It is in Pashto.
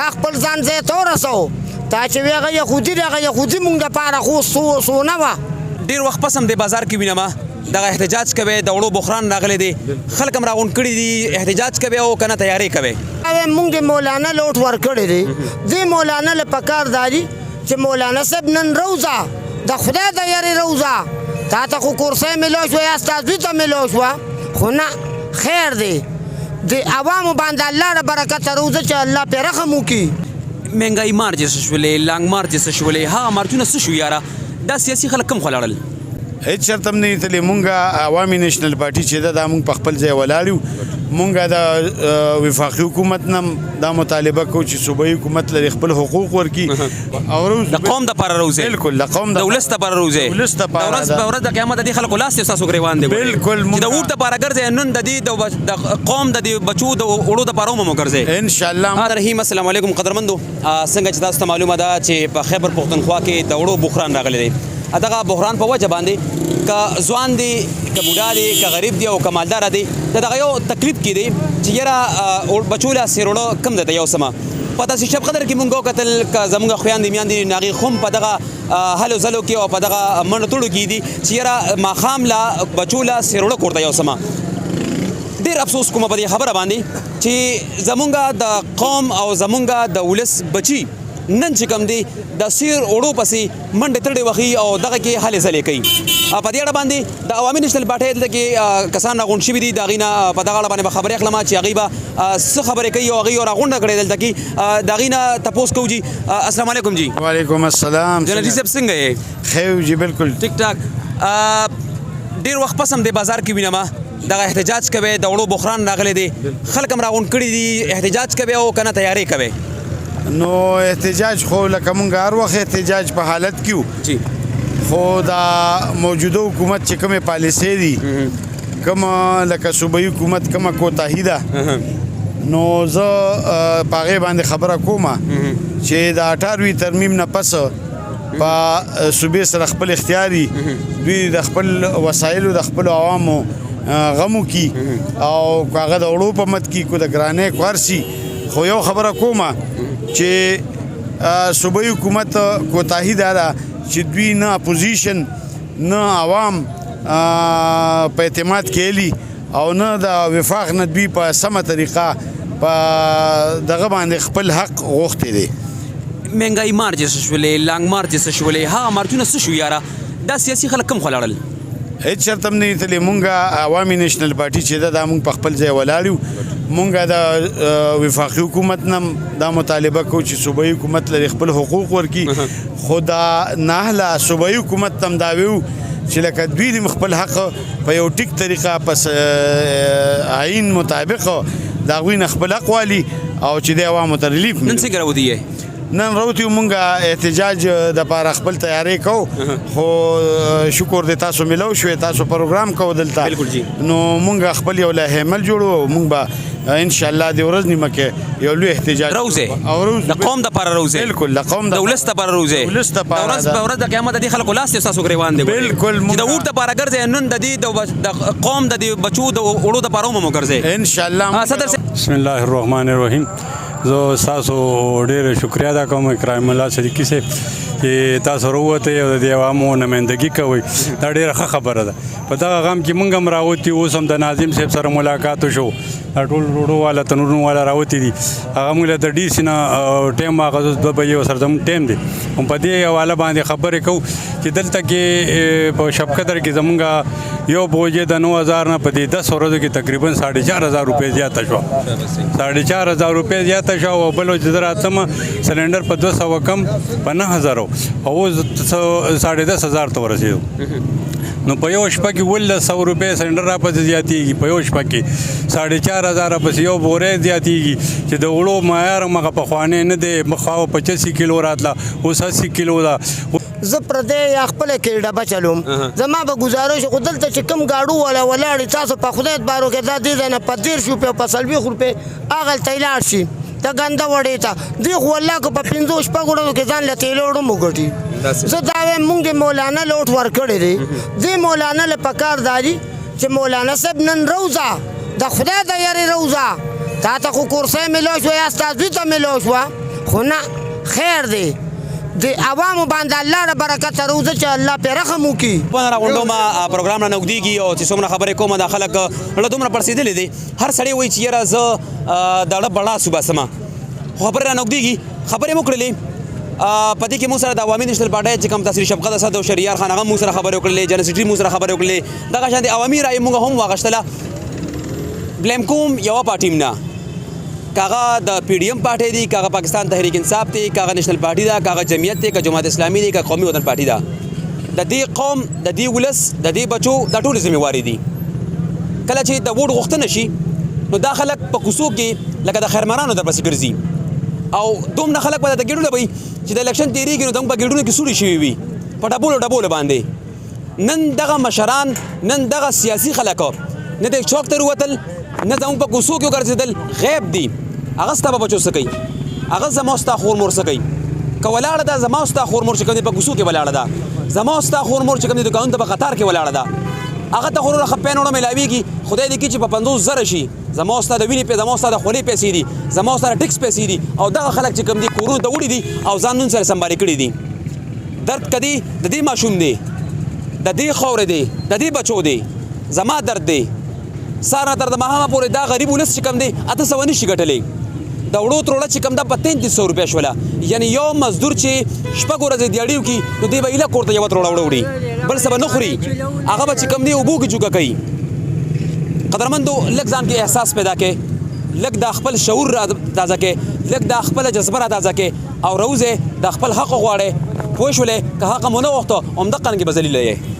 تا خپل ځان ځای ته ورسو تا چې وی هغه یهودي دی هغه یهودي مونږ دپاره خو سونه وه ډېر وخت پس هم د بازار کې وینم دغه احتجاج کوي د وړو بحران راغلی دی خلک هم راغونډ کړي دي احتجاج کوي او که نه تیاری کوي مونږ د مولانا لوټ ورکړی دی دې مولانا له پکار دا دي چې مولانا صاحب نن روزه د خدای د یارې روزه تا ته خو کورسۍ میلو شوه یا استازوي ته میلو شوه خو نه خیر دی د عوامو باندې الله له برکته روزه چې الله پرې رحم وکړي مهنګایي مارچې څه شولې لانګ مارچې څه شولې هغه مارچونه څه شو یاره دا سیاسي خلک کم خلاړل هیڅ شرط هم نه تللی مونږ عوامي نیشنل پارټي چې ده دا مونږ په خپل ځای ولاړ یو مونږ د وفاقي حکومت نه دا مطالبه کوو چې صوبایي حکومت لري خپل حقوق ورکړي او د قوم دپاره روزې بالکل د قوم د ولس دپاره روزې ولس دپاره د ورځ په ورځ د قیامت د دې خلکو لاس دی ستاسو ګریوان دی بالکل چې د اوټ دپاره ګرځئ نن د دې د قوم د دې بچو د وړو دپاره هم وګرځئ انشاءالله رحیم السلام علیکم قدرمندو څنګه چې تاسو ته معلومه ده چې په خیبر پښتونخوا کې د وړو بحران راغلی دی دغه بحران په وجه باندې که ځوان دی که بوډا دی که غریب دی او که مالداره دی د دغه یو تکلیف کې دی چې یاره بچو له سیروړه کم دی د یو سمه په داسې شب قدر کې مونږ وکتل که زمونږ خویندې میندې ناغې خو هم په دغه هلو ځلو کې او په دغه منډو تړو کې دي چې یاره ماښام له بچو له سیروړه کور ته یو سمه ډېر افسوس کوم په دې خبره باندې چې زمونږ د قوم او زمونږ د ولس بچي نن چې کوم دی د سیر اوړو پسې منډې تړې وهي او دغه کې هلې ځلې کوي په دې اړه باندې د عوامي نیشنل پارټۍ دلته کې کسان راغونډ شوي دي د هغوی نه په دغه اړه باندې به خبرې اخلم چې هغوی به څه خبرې کوي او هغوی راغونډه کړې دلته کې د هغوی نه تپوس کوو جي السلام علیکم جی وعلیکم السلام جنرال جی صاحب څنګه یې خیر جی بالکل ټیک ټاک ډېر وخت پس هم د بازار کې وینم دغه احتجاج کوي د وړو بحران راغلی دی خلک هم راغونډ کړي دي احتجاج کوي او که نه تیاری کوي نو احتجاج خو لکه مونږ هر وخت احتجاج په حالت کې وو خو دا موجوده حکومت چې کومې پالیسۍ دي کومه لکه صوبایي حکومت کومه کوتاهي ده نو زه په هغې باندې خبره کومه چې د 18 ترمیم نه پس په صوبې سره خپل اختیاري دوی د خپل وسایلو د خپلو عوامو غم وکړي او که هغه د وړو په مد کې کو د ګرانۍ کار شي خو یو خبره کومه چې صوبایي حکومت کوتاهي دا ده چې دوی نه اپوزیشن نه عوام په اعتماد کېلي او نه د وفاق نه دوی په سمه طریقه په دغه باندې خپل حق غوښتی دی مهنګایي مارچې څه شولې لانګ مارچې څه شولې هغه مارچونه څه شو یاره دا سیاسي خلک کم خلاړل هیڅ شرط هم نه تللی مونږ عوامي نیشنل پارټي چې ده دا مونږ په خپل ځای ولاړ یو مونږ د وفاقي حکومت نه دا مطالبه کوو چې صوبایي حکومت لري خپل حقوق ورکړي خو دا نهله صوبایي حکومت ته هم دا ویو چې لکه دوی د خپل حق په یو ټیک طریقه پس عین مطابق د هغوی نه خپل حق والي او چې دی عوامو ته ریلیف نن څنګه راودي نن راوتي مونږ احتجاج دپاره خپل تیاری کوو خو شکر دی تاسو میلو شوې تاسو پروګرام کوو دلته نو مونږ خپل یو لاهمل جوړو مونږ به انشاءالله د ورځ نیمه کې یو لوی احتجاج روزې د قوم دپاره روزې بالکل د قوم د ولس دپاره روزې ولس دپاره د ورځ په ورځ د قیامت د دې خلکو لاس دی ستاسو ګریوان دی بالکل چې د اوټ دپاره ګرځئ نن د دې د قوم د دې بچو د وړو دپاره هم وګرځئ انشاءالله صدر بسم الله الرحمن الرحیم زه ستاسو ډېره شکریه ادا کوم اکرام الله صدیقي صاحب چې تاسو راووتئ او د دې عوامو نمایندګي کوئ دا ډېره ښه خبره ده په دغه غم کې موږ هم راوتي اوس هم د ناظم صاحب سره ملاقات وشو دا ټول وروڼو والا تنورونو والا راوتي دي هغه موږ له د ډي سي نه ټایم واخیست 2 بجې ورسره زموږ ټایم دی هم په دې حواله باندې خبرې کوو چې دلته کې په شب قدر کې زموږ یو بوجې د 9000 نه په دې 10 ورځو کې تقریبا 4500 روپۍ زیاته شوه 4500 روپۍ زیاته شوه او بل چې زه راتلم سلنډر په 200 کم په 9000 او اوس 10000 ته ورسېدو نو په یو شپه کې 100 روپۍ سلنډر راپسې زیاتېږي په یو شپه کې 4500 پسې یو بورې زیاتېږي چې د وړو معیار هغه پخوانی نه دی مخوا 85 کیلو راتله اوس 80 کیلو ده زه پردی یا خپله کې ډبه چلوم زما به ګزارش خو دلته چې کوم ګاډو والا ولاړې تاسو په خدای اعتبار وکړئ دا دې ځای نه په 10 روپۍ او په 40 روپۍ هغلته یې لاړ شي د ګنده وړې ته دوی خو والله که په 5 شپږ ورځو کې ځان له تیلو وړم وګټي زه دا وایم مونږ د مولانا لوټ ورکړی دی دې مولانا له پکار دا دي چې مولانا صاحب نن روزه د خدای د یارې روزه تا ته خو کورسۍ میلو شوه یا استازي ته میلو شوه خو نه خیر دی د عوامو باندې الله له برکت سره وځه چې الله پرې رحم وکړي په راغونډو ما پروګرام نه نږدېږي او چې څومره خبرې کوم دا خلک له دومره پړسېدلي دي هر سړی وایي چې یاره زه دړه بړا صوبه سمه خو خبرې را نږدېږي خبرې مو کړلې په دې کې موږ سره د عوامي نیشنل پارټۍ چې کوم تاثیر شفقت اسد او شهریار خان هغه موږ سره خبرې وکړلې جنرال سیکرټري موږ سره خبرې وکړلې دغه شان د عوامي رایې موږ هم واغشتله بلیم کوم یوه پارټي نه کاغه د پی ډی ایم پارټي دی کاغه پاکستان تحریک انصاف دی کاغه نېشنل پارټي دا کاغه جمعیت دی کاغه جماعت اسلامي دی کاغه قومي وطن پارټي دا د دې قوم د دې ولس د دې بچو د ټولو ذمہواری دي کله چې د ووټ غوښتنه شي نو دا خلک په کوڅو کې لکه د خیرمرانو در پسې ګرځي او دومره خلک به د ګېډونه وي چې د الیکشن تېرېږي نو دومره په ګېډونو کې سوړې شوي وي په ډبولو باندې نن دغه مشران نن دغه سیاسي خلک نه د چوک ته ووتل نه زموږ په کوڅو کې وګرځېدل غیب دي هغه ستا به بچو څه کوي هغه زما ستا خور مور څه کوي که ولاړه ده زما ستا خور مور چې کوم دی په کوڅو کې ولاړه ده زما ستا خور مور چې کوم دی دوکانونو ته په قطار کې ولاړه ده هغه ته خو نوره ښه پین وړه میلاویږي خدای دې کړي چې په 50,000 شي زما ستا د وینې زما ستا د خولې پیسې دي زما ستا د ټکس پیسې دي او دغه خلک چې کوم دي کورونو ته وړي دي او ځان نن سره سنبالې کړي دي درد کدي د دې ماشوم دی د دې خاورې دی د دې بچو دی زما درد دی ساره تر د ماهامه پورې دا غریب ولس چې کوم دی 800 نشي ګټلی د وړو تروړه چې کوم دا په 3300 روپیا شوله یعنی یو مزدور چې شپږ ورځې دیاړي وکړي نو دی به ایله کور ته یوه تروړه وړي بل څه به نه خوري هغه به چې کوم دی اوبو کې جوګه کوي قدرمندو لږ ځان کې احساس پیدا کړئ لږ د خپل شعور را تازه کړئ لږ د خپله جذبه را تازه کړئ او روزې د خپل حق غواړئ پوه شولې که حق مو نه غوښته همدقه رنګې به ذلیله یې